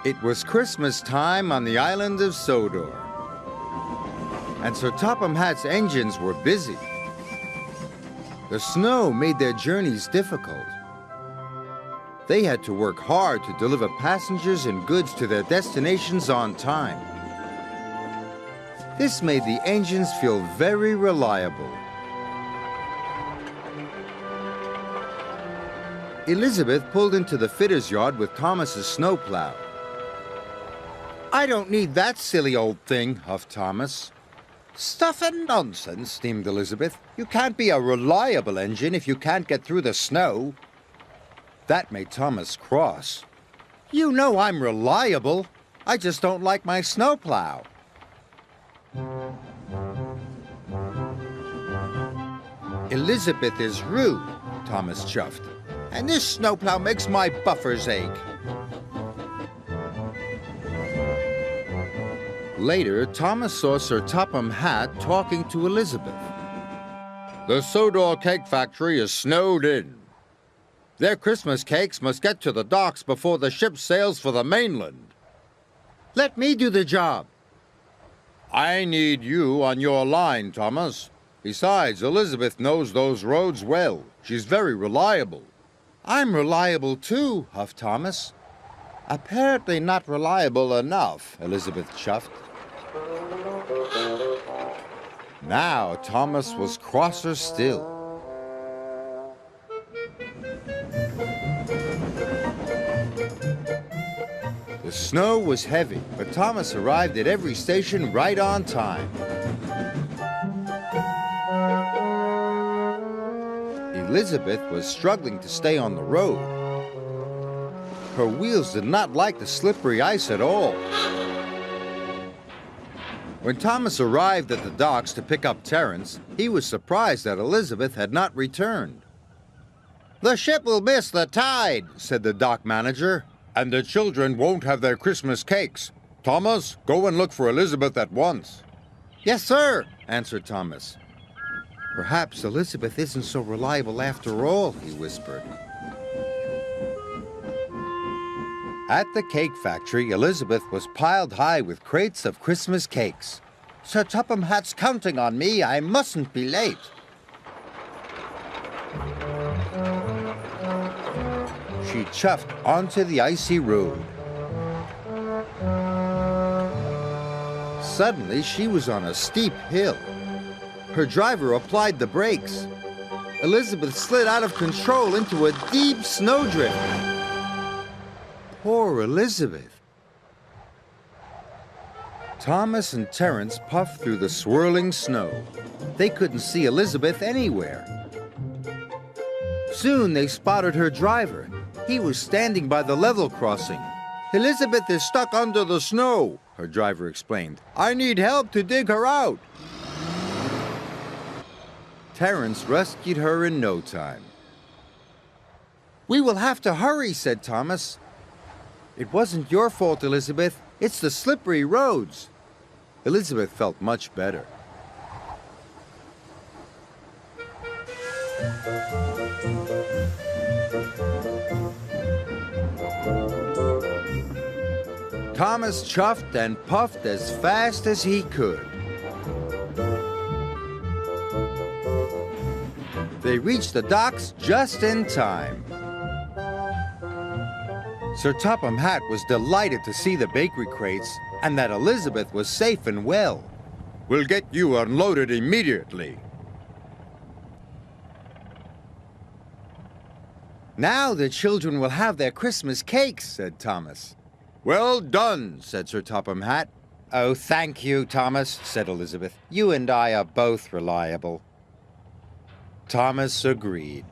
It was Christmas time on the island of Sodor, and Sir Topham Hatt's engines were busy. The snow made their journeys difficult. They had to work hard to deliver passengers and goods to their destinations on time. This made the engines feel very reliable. Elizabeth pulled into the fitter's yard with Thomas's snowplow. "I don't need that silly old thing," huffed Thomas. "Stuff and nonsense," steamed Elizabeth. "You can't be a reliable engine if you can't get through the snow." That made Thomas cross. "You know I'm reliable. I just don't like my snowplow." "Elizabeth is rude," Thomas chuffed. "And this snowplow makes my buffers ache." Later, Thomas saw Sir Topham Hatt talking to Elizabeth. "The Sodor cake factory is snowed in. Their Christmas cakes must get to the docks before the ship sails for the mainland." "Let me do the job." "I need you on your line, Thomas. Besides, Elizabeth knows those roads well. She's very reliable." "I'm reliable too," huffed Thomas. "Apparently not reliable enough," Elizabeth chuffed. Now Thomas was crosser still. The snow was heavy, but Thomas arrived at every station right on time. Elizabeth was struggling to stay on the road. Her wheels did not like the slippery ice at all. When Thomas arrived at the docks to pick up Terence, he was surprised that Elizabeth had not returned. "The ship will miss the tide," said the dock manager. "And the children won't have their Christmas cakes. Thomas, go and look for Elizabeth at once." "Yes, sir," answered Thomas. "Perhaps Elizabeth isn't so reliable after all," he whispered. At the cake factory, Elizabeth was piled high with crates of Christmas cakes. "Sir Topham Hatt's counting on me. I mustn't be late." She chuffed onto the icy road. Suddenly, she was on a steep hill. Her driver applied the brakes. Elizabeth slid out of control into a deep snowdrift. Poor Elizabeth. Thomas and Terence puffed through the swirling snow. They couldn't see Elizabeth anywhere. Soon they spotted her driver. He was standing by the level crossing. "Elizabeth is stuck under the snow," her driver explained. "I need help to dig her out." Terence rescued her in no time. "We will have to hurry," said Thomas. "It wasn't your fault, Elizabeth. It's the slippery roads." Elizabeth felt much better. Thomas chuffed and puffed as fast as he could. They reached the docks just in time. Sir Topham Hatt was delighted to see the bakery crates and that Elizabeth was safe and well. "We'll get you unloaded immediately." "Now the children will have their Christmas cakes," said Thomas. "Well done," said Sir Topham Hatt. "Oh, thank you, Thomas," said Elizabeth. "You and I are both reliable." Thomas agreed.